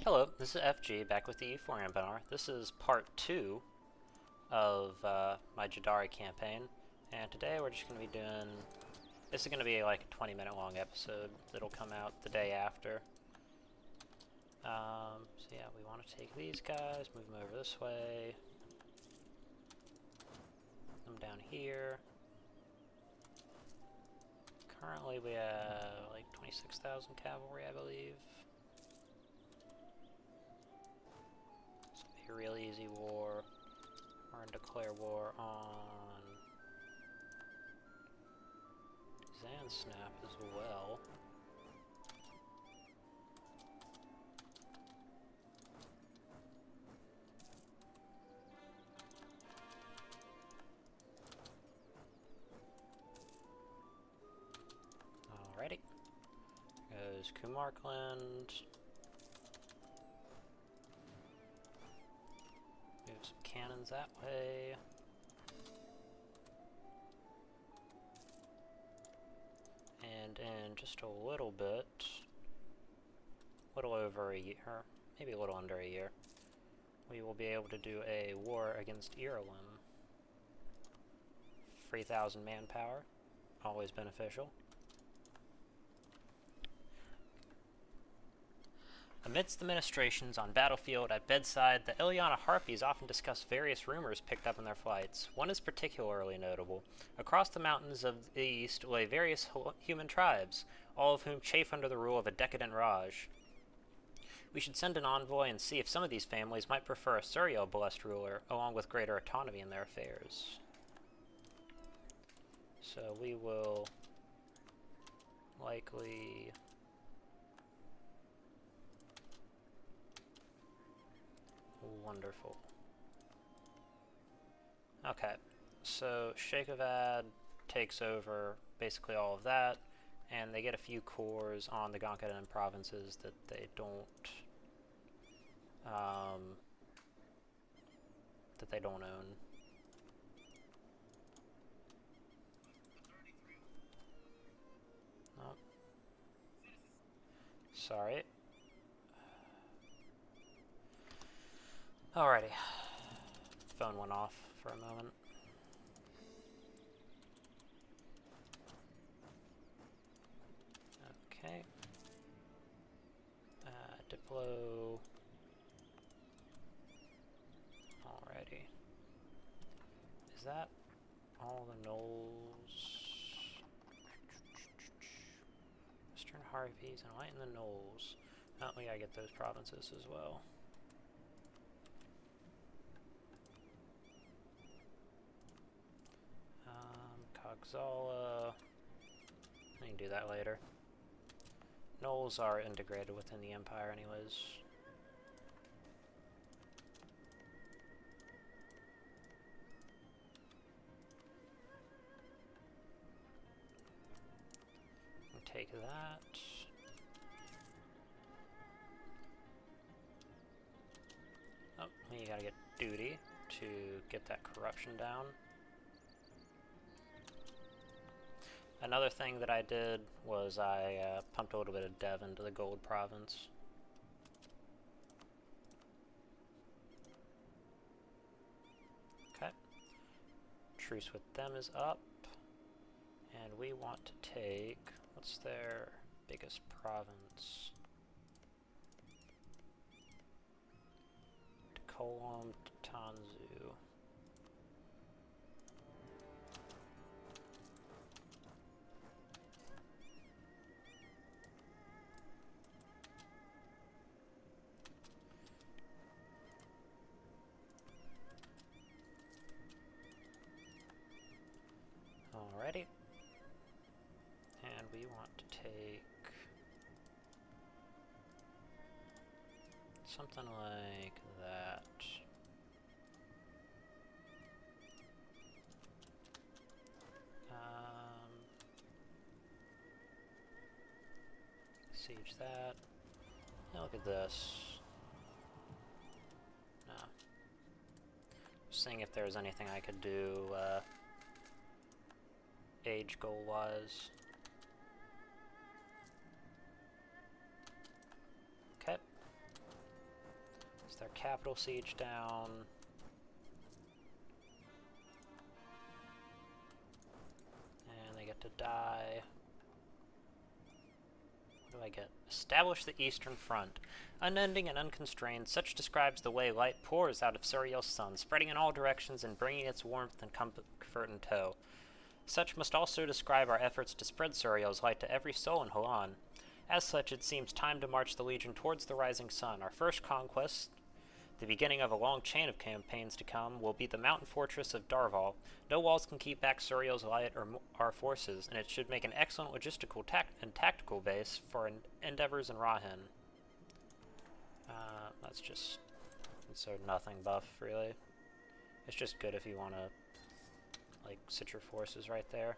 Hello, this is FG back with the EU4 Anbennar. This is part 2 of my Jaddari campaign, and today we're just going to be doing... This is going to be like a 20-minute long episode that'll come out the day after. So yeah, we want to take these guys, move them over this way, them down here. Currently we have like 26,000 cavalry, I believe. A real easy war. We're gonna declare war on Zansnap as well. Alrighty. Goes Kumarkland. Move some cannons that way. And in just a little bit, little over a year, maybe a little under a year, we will be able to do a war against Ireland. 3,000 manpower, always beneficial. Amidst the ministrations on battlefield at bedside, the Ilyana Harpies often discuss various rumors picked up in their flights. One is particularly notable. Across the mountains of the east lay various human tribes, all of whom chafe under the rule of a decadent Raj. We should send an envoy and see if some of these families might prefer a Surya-blessed ruler, along with greater autonomy in their affairs. So we will likely... Wonderful. Okay, so Sheikavad takes over basically all of that, and they get a few cores on the Gonkadan provinces that they don't own. Oh. Sorry. Alrighty. Phone went off for a moment. Okay. Diplo. Alrighty. Is that all the gnolls? Western Harpies and lighten the gnolls. Oh, we gotta get those provinces as well. Kogzala. I can do that later. Gnolls are integrated within the Empire anyways. Take that. Oh, you gotta get duty to get that corruption down. Another thing that I did was I pumped a little bit of dev into the gold province. Okay. Truce with them is up. And we want to take, what's their biggest province? Kolam Tanzu. Alrighty. And we want to take something like that. Siege that. Yeah, look at this. No. Just seeing if there was anything I could do age goal wise. Okay. their capital siege down. And they get to die. What do I get? Establish the Eastern Front. Unending and unconstrained, such describes the way light pours out of Suriel's sun, spreading in all directions and bringing its warmth and comfort in tow. Such must also describe our efforts to spread Suriel's light to every soul in Halan. As such, it seems time to march the Legion towards the rising sun. Our first conquest, the beginning of a long chain of campaigns to come, will be the mountain fortress of Darval. No walls can keep back Suriel's light or our forces, and it should make an excellent logistical and tactical base for endeavors in Rahin. That's just... it's a nothing buff, really. It's just good if you want to, like, sit your forces right there.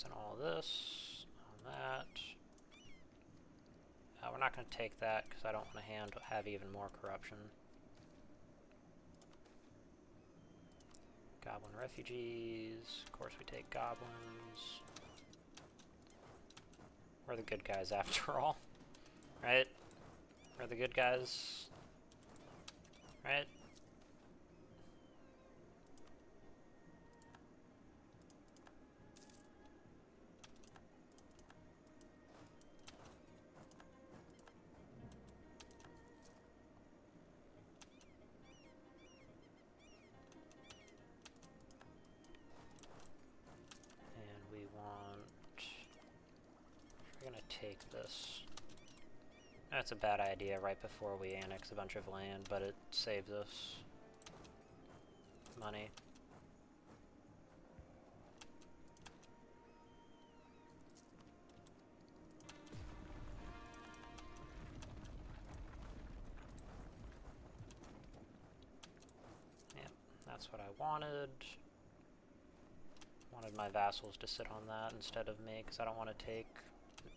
And all this, on that. We're not going to take that because I don't want to have even more corruption. Goblin refugees. Of course we take goblins. We're the good guys after all. Right? We're the good guys. Right? Take this. That's a bad idea right before we annex a bunch of land, but it saves us money. Yep, that's what I wanted. Wanted my vassals to sit on that instead of me, because I don't want to take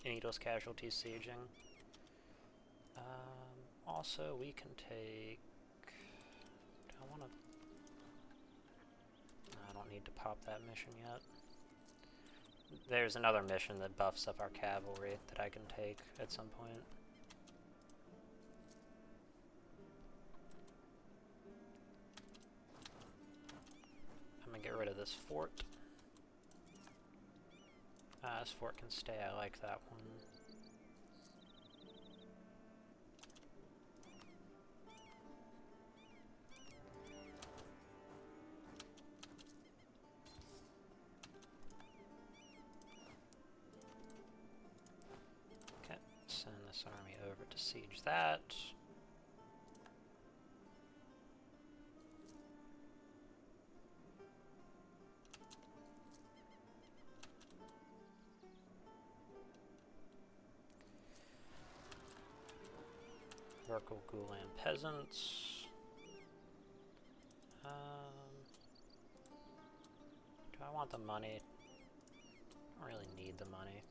needless casualties sieging. Also, we can take... do I want to... I don't need to pop that mission yet. There's another mission that buffs up our cavalry that I can take at some point. I'm gonna get rid of this fort. This fort can stay, I like that one. Okay, send this army over to siege that. Local Gulan peasants. Do I want the money? I don't really need the money.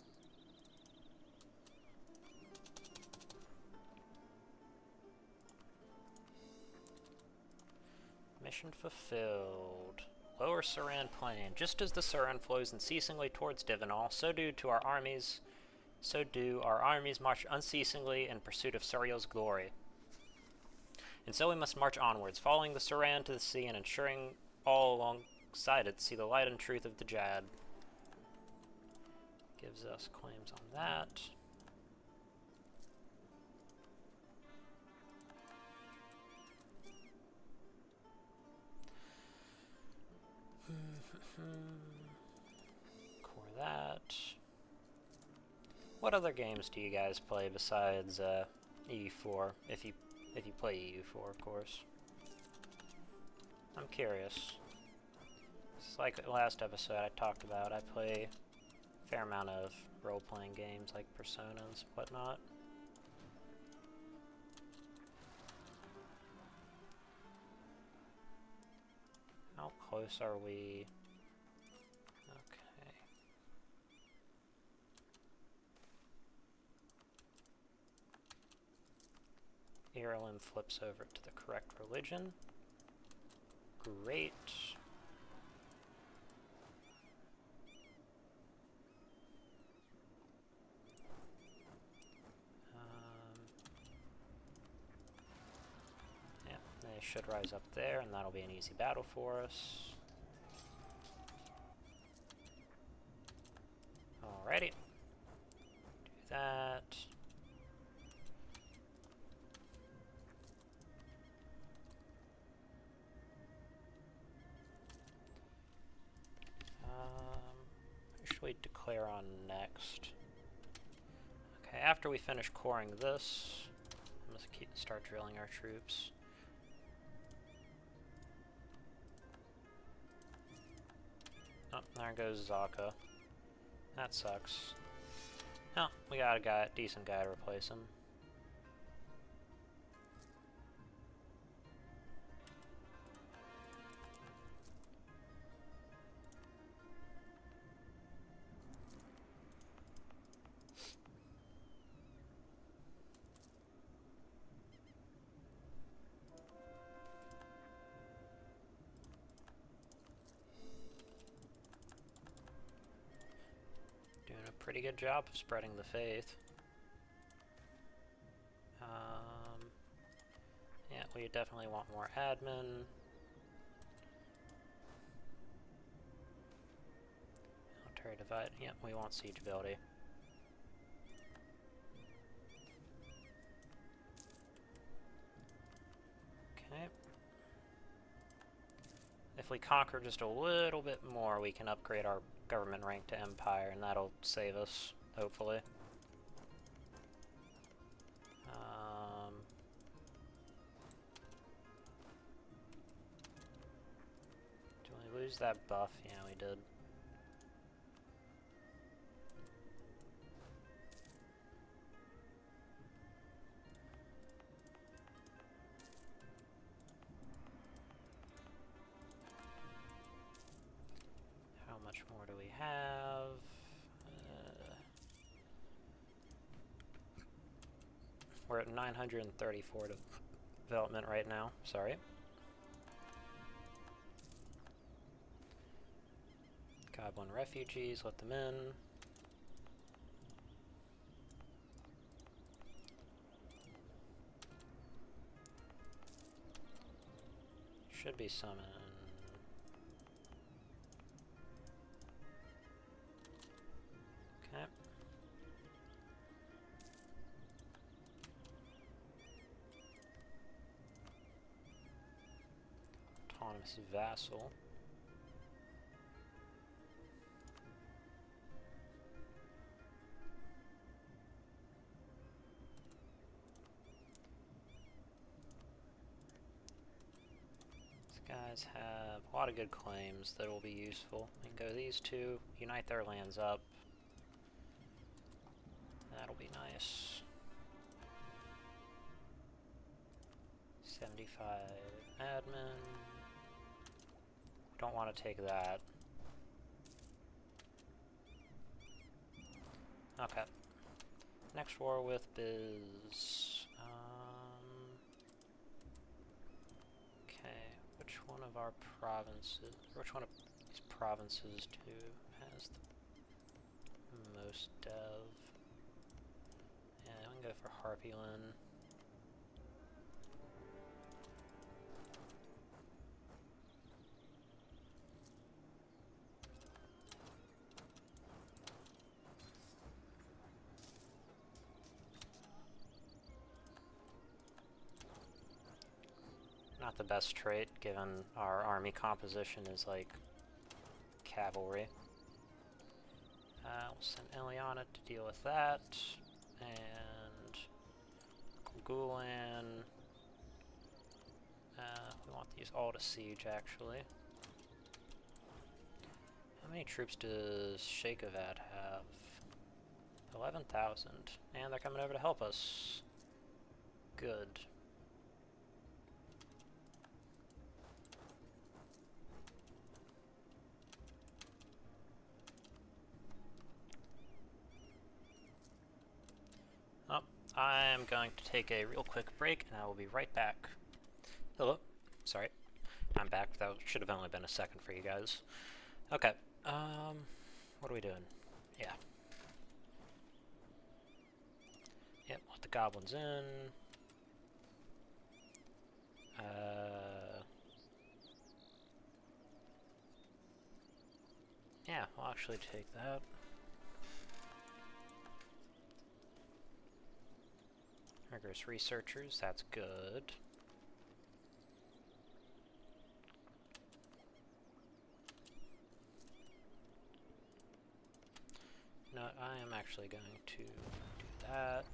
Mission fulfilled. Lower Suran Plain. Just as the Suran flows unceasingly towards Divinal, so do our armies march unceasingly in pursuit of Suriel's glory. And so we must march onwards, following the Suran to the sea and ensuring all alongside it see the light and truth of the Jad. Gives us claims on that. Core that. What other games do you guys play besides EU4? If you play EU4, of course. I'm curious. It's like the last episode I talked about. I play a fair amount of role-playing games like Persona and whatnot. How close are we? Okay. Ireland flips over to the correct religion. Great. Yeah, they should rise up there, and that'll be an easy battle for us. Alrighty. Do that. Who should we declare on next? Okay, after we finish coring this, let's start drilling our troops. Oh, there goes Zaka. That sucks. Oh, we got a decent guy to replace him. Pretty good job of spreading the faith. Yeah, we definitely want more admin. Military divide. Yeah, we want siege ability. Okay. If we conquer just a little bit more, we can upgrade our government rank to Empire, and that'll save us, hopefully. Did we lose that buff? Yeah, we did. How much more do we have? We're at 934 development right now, sorry. Goblin refugees, let them in. Should be summoned. Okay. Autonomous vassal. Guys have a lot of good claims that will be useful. We can go these two, unite their lands up. That'll be nice. 75 admin. Don't want to take that. Okay. Next war with Biz. Which one of our provinces, which one of these provinces has the most dev? Yeah, we can go for Harpyland. Not the best trait, given our army composition is like cavalry. We'll send Eliana to deal with that, and Gulen. We want these all to siege, actually. How many troops does Sheikavad have? 11,000, and they're coming over to help us. Good. I'm going to take a real quick break, and I will be right back. Hello. Sorry. I'm back. That should have only been a second for you guys. Okay. What are we doing? Yeah. Yep, let the goblins in. Yeah, I'll actually take that. Rigorous researchers, that's good. No, I am actually going to do that.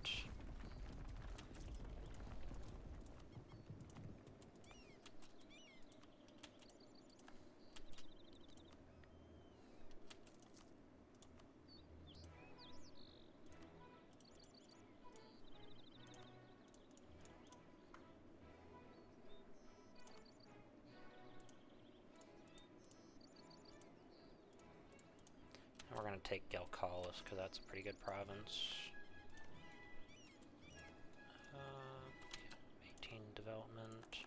And we're going to take Gelkalis, because that's a pretty good province. 18 development.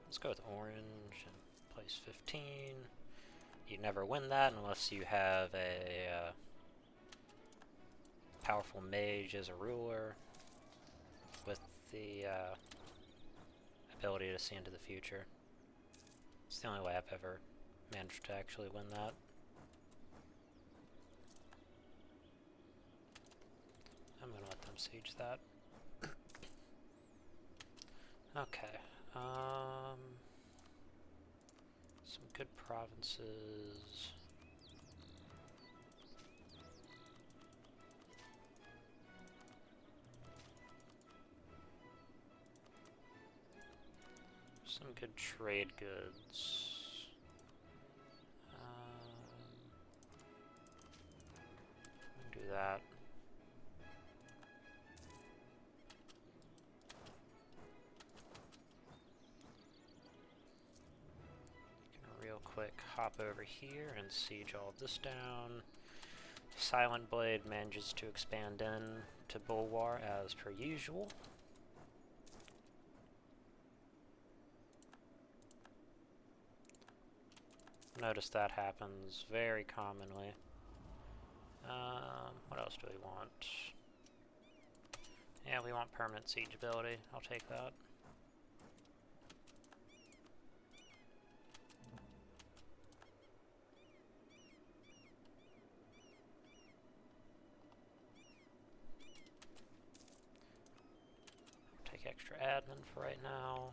Let's go with orange and place 15. You never win that unless you have a powerful mage as a ruler with the ability to see into the future. It's the only way I've ever managed to actually win that. I'm gonna let them siege that. Okay. Some good provinces. Some good trade goods. Do that. Real quick, hop over here and siege all of this down. Silent Blade manages to expand in to Bulwar as per usual. Notice that happens very commonly. What else do we want? Yeah, we want permanent siege ability. I'll take that. Take extra admin for right now.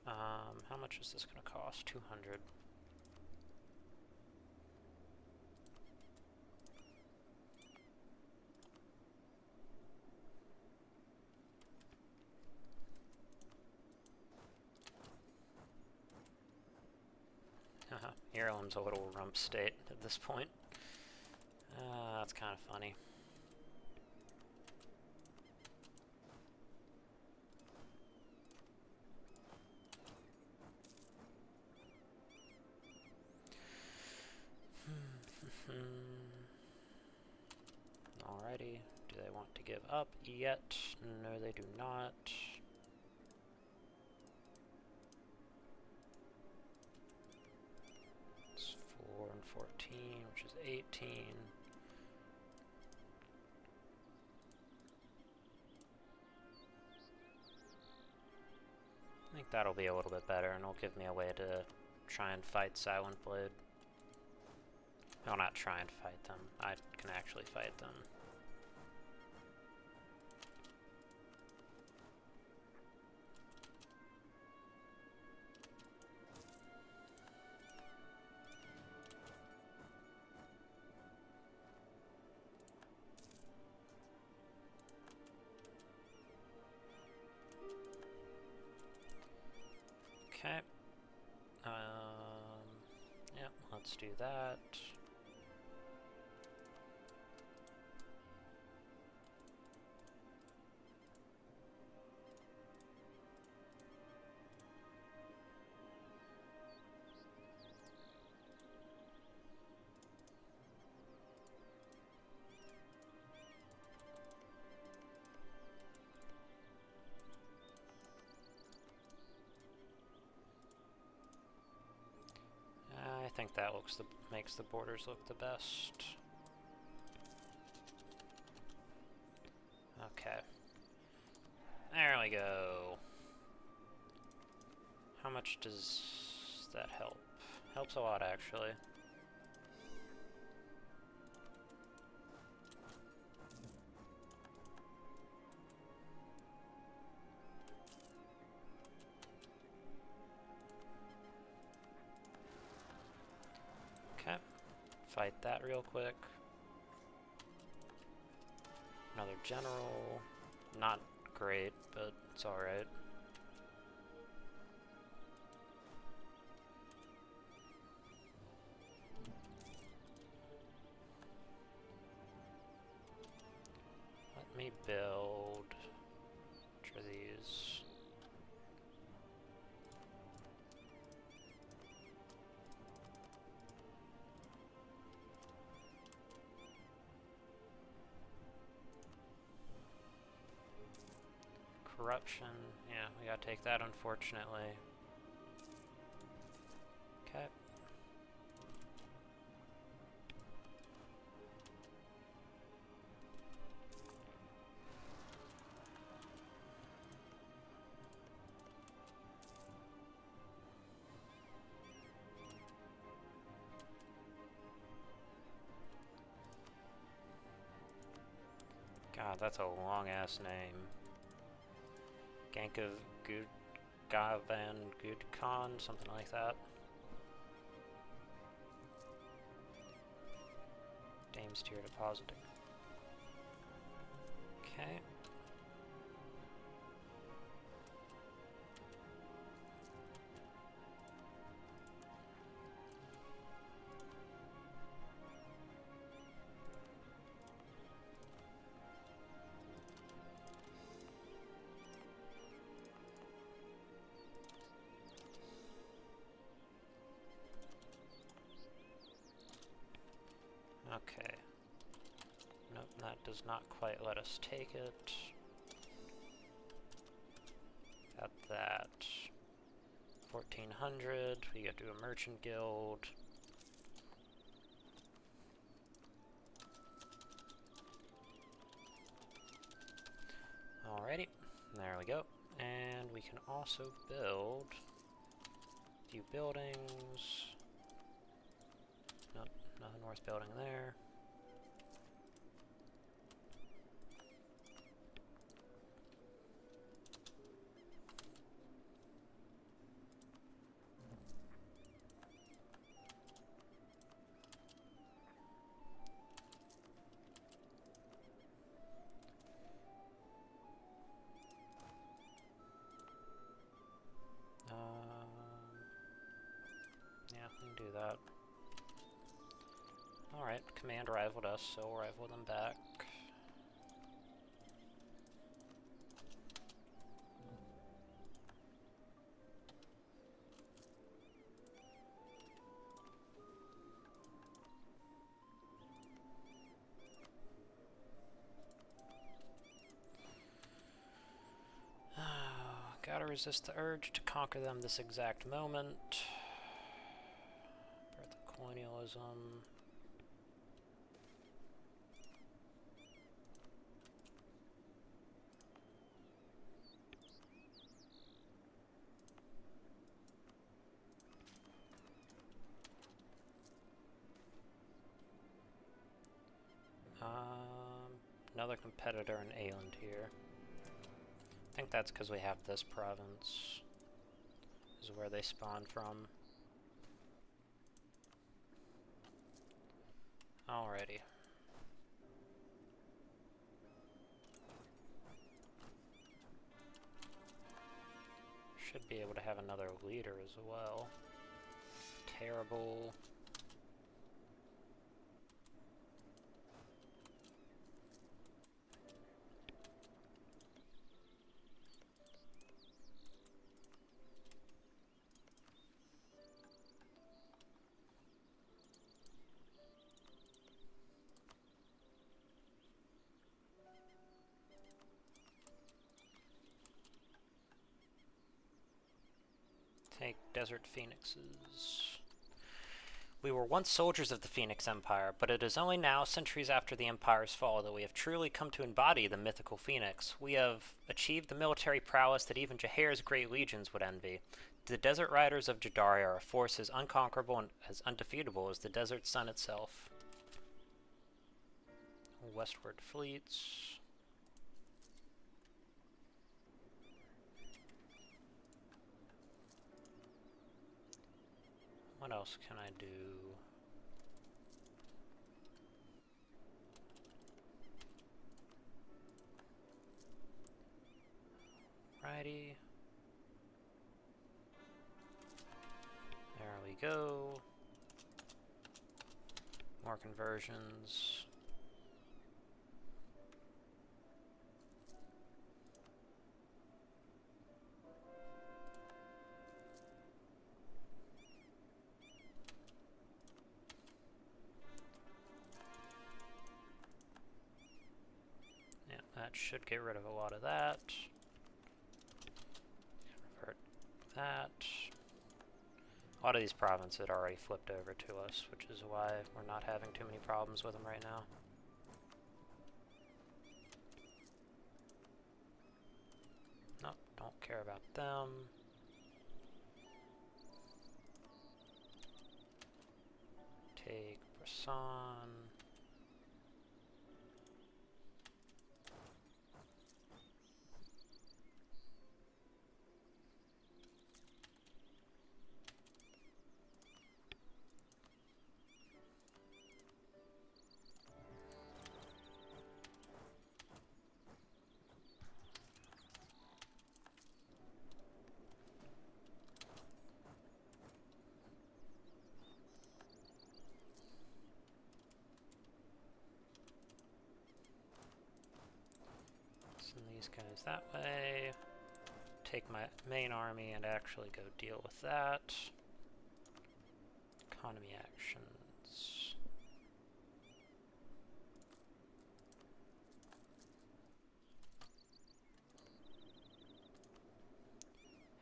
How much is this going to cost? 200. Heirloom's a little rump state at this point. That's kind of funny. Alrighty. Do they want to give up yet? No, they do not. It's 4 and 14, which is 18. I think that'll be a little bit better, and it'll give me a way to try and fight Silent Blade. Well, not try and fight them. I can actually fight them. Okay. Yeah, let's do that. think that makes the borders look the best. Okay. There we go. How much does that help? Helps a lot, actually. Okay. Fight that real quick. Another general. Not great, but it's alright. Let me build. Which are these? Corruption. Yeah, we gotta take that, unfortunately. Okay. God, that's a long-ass name. Gankov Gudgavan Gudkon, something like that. Dame's tier depositing. Okay. Okay. Nope, that does not quite let us take it. Got that. 1400, we gotta do a merchant guild. Alrighty, there we go. And we can also build a few buildings. Nope, nothing worth building there. Yeah, we can do that. Alright, command rivaled us, so we'll rival them back. Gotta resist the urge to conquer them this exact moment. Birth of colonialism. Another competitor in Ayland here. I think that's because we have this province. This is where they spawn from. Alrighty. Should be able to have another leader as well. Terrible. Take Desert Phoenixes. We were once soldiers of the Phoenix Empire, but it is only now, centuries after the Empire's fall, that we have truly come to embody the mythical Phoenix. We have achieved the military prowess that even Jahair's great legions would envy. The Desert Riders of Jaddari are a force as unconquerable and as undefeatable as the desert sun itself. Westward fleets. What else can I do? Righty. There we go. More conversions. Yeah, that should get rid of a lot of that. Convert that. A lot of these provinces had already flipped over to us, which is why we're not having too many problems with them right now. Nope, don't care about them. Take Brisson. Send these guys that way. Take my main army and actually go deal with that. Economy actions.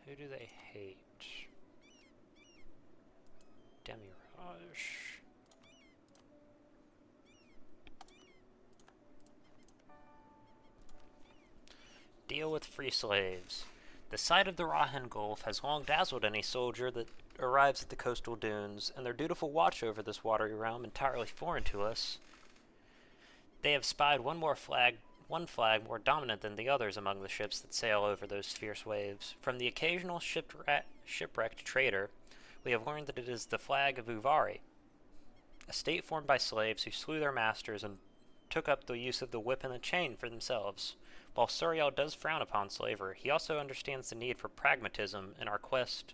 Who do they hate? Demirage. Deal with free slaves. The sight of the Rahan Gulf has long dazzled any soldier that arrives at the coastal dunes, and their dutiful watch over this watery realm entirely foreign to us. They have spied one flag more dominant than the others among the ships that sail over those fierce waves. From the occasional shipwrecked trader, we have learned that it is the flag of Uvari, a state formed by slaves who slew their masters and took up the use of the whip and the chain for themselves. While Suriel does frown upon slavery, he also understands the need for pragmatism in our quest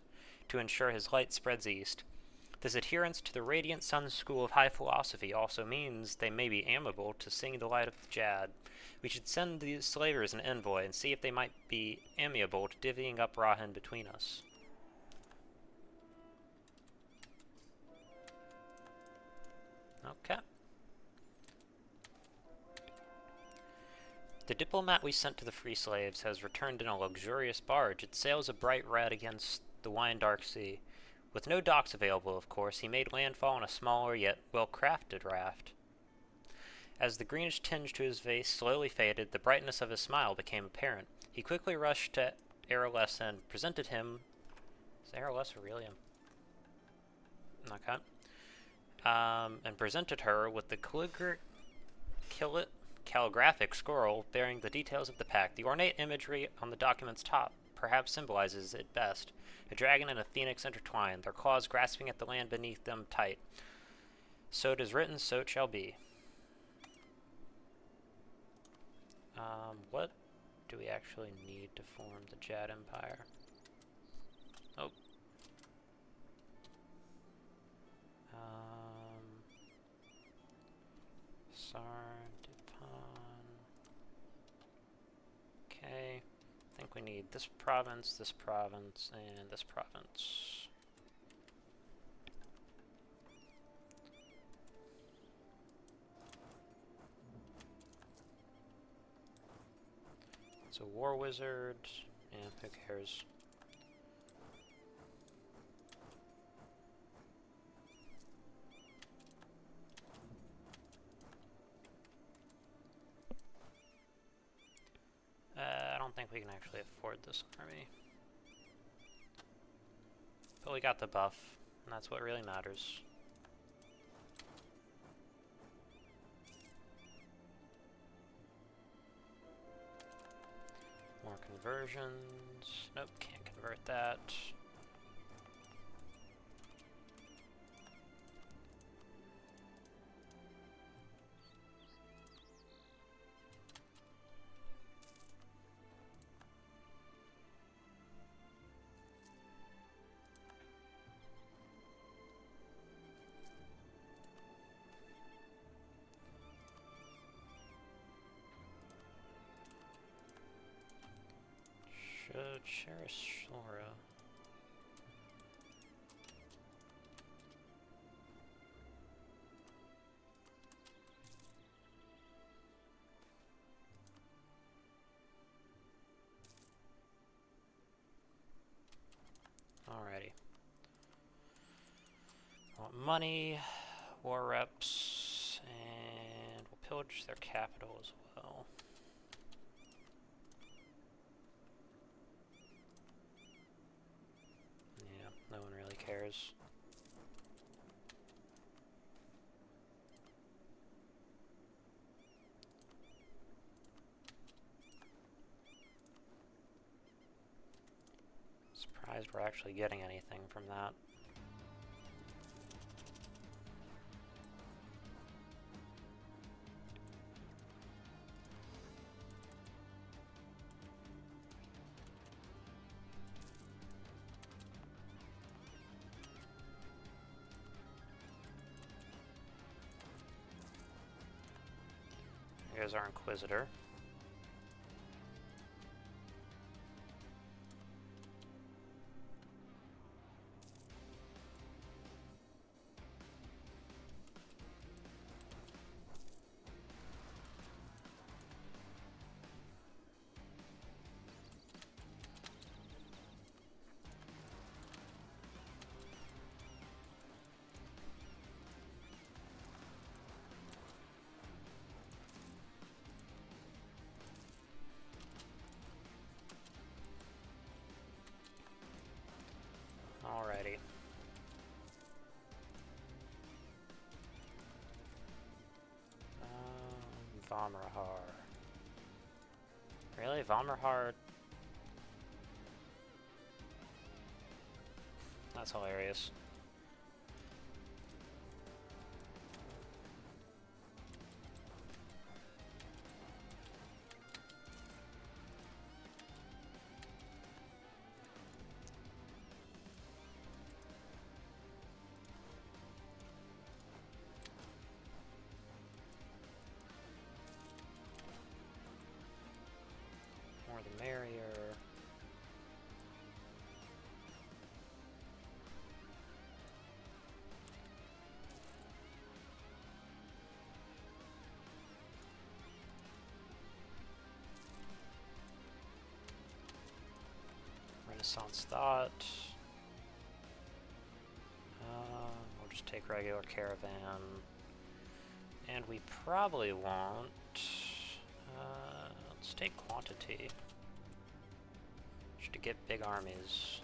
to ensure his light spreads east. This adherence to the Radiant Sun school of high philosophy also means they may be amiable to seeing the light of Jad. We should send these slavers an envoy and see if they might be amiable to divvying up Rahan between us. Okay. The diplomat we sent to the free slaves has returned in a luxurious barge. It sails a bright red against the wine dark sea. With no docks available, of course, he made landfall on a smaller yet well-crafted raft. As the greenish tinge to his face slowly faded, the brightness of his smile became apparent. He quickly rushed to Aralessa and presented him... Is Aralessa really him? Okay. And presented her with the calligraphic scroll bearing the details of the pact. The ornate imagery on the document's top perhaps symbolizes it best. A dragon and a phoenix intertwined, their claws grasping at the land beneath them tight. So it is written, so it shall be. What do we actually need to form the Jad Empire? Oh. Sardipan. Okay. I think we need this province, and this province. It's a war wizard. Yeah, who cares? think we can actually afford this army. But we got the buff, and that's what really matters. More conversions. Nope, can't convert that. Should cherish Sora. Alrighty. I want money, war reps, and we'll pillage their capital as well. Yeah, no one really cares. Surprised we're actually getting anything from that. Here's our Inquisitor. Alrighty. Vamrahar. Really? Vamrahar? That's hilarious. More the merrier. Renaissance Thought. We'll just take regular caravan. And we probably won't. Let's take quantity. Just to get big armies.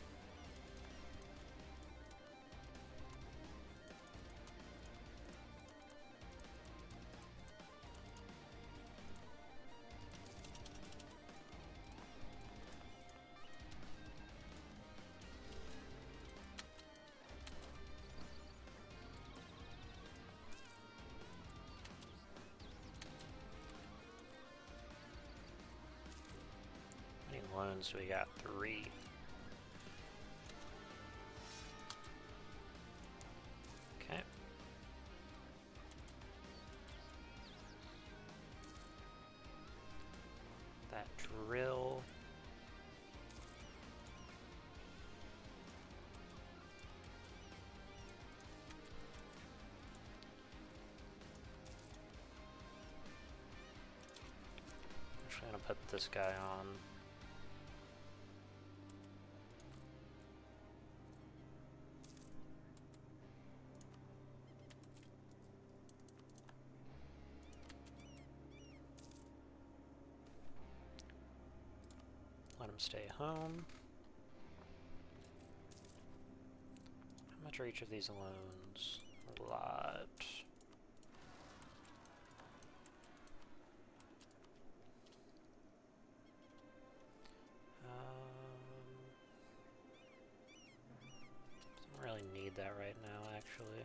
Loans, we got 3. Okay. That drill. I'm actually gonna put this guy on. them stay home. How much are each of these loans? A lot. Don't really need that right now, actually.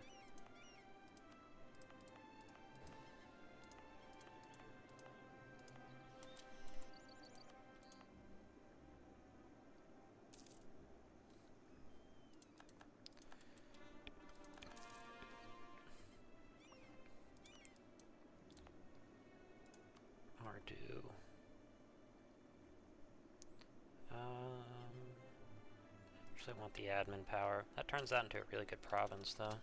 Do. Actually want the admin power. That turns that into a really good province, though.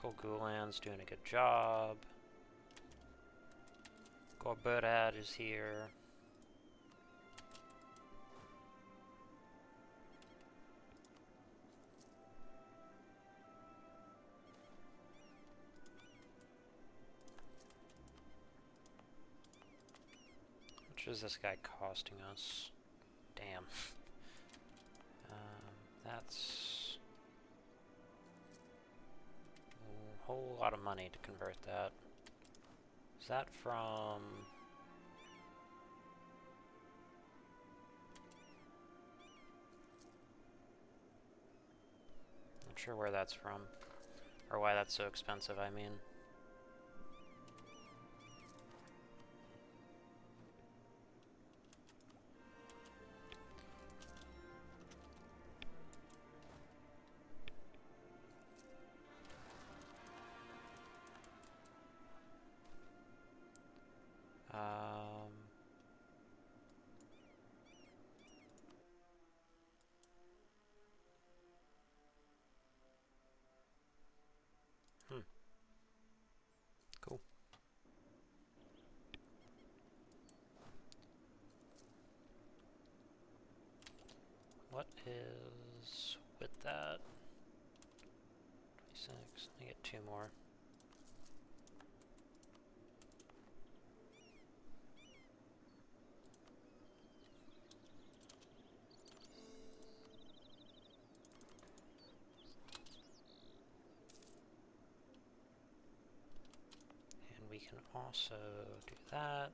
Orkul Gulan's doing a good job. Gorberad is here. How much is this guy costing us? Damn. That's a whole lot of money to convert that. Is that from... Not sure where that's from. Or why that's so expensive, I mean. Cool. What is with that? 26. I get 2 more. We can also do that.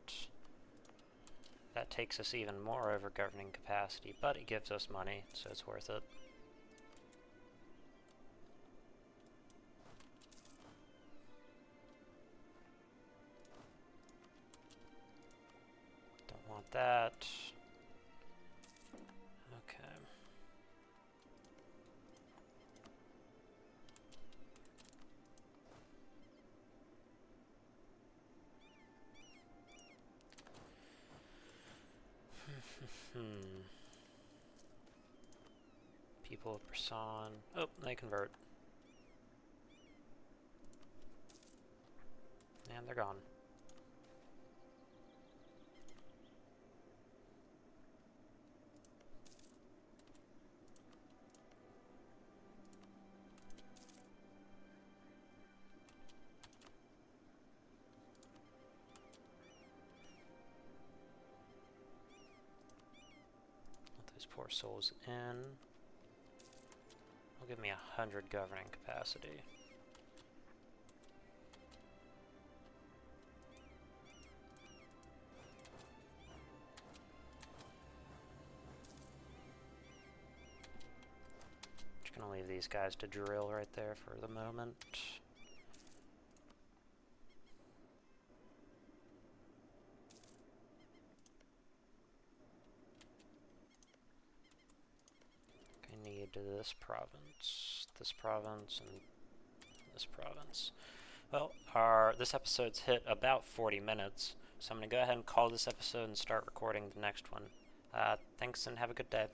That takes us even more over governing capacity, but it gives us money, so it's worth it. Don't want that. Okay. People of Brisson. Oh, they convert. And they're gone. Let those poor souls in. Will give me 100 governing capacity. Just gonna leave these guys to drill right there for the moment. I need this province, and this province. Well, this episode's hit about 40 minutes, so I'm going to go ahead and call this episode and start recording the next one. Thanks and have a good day.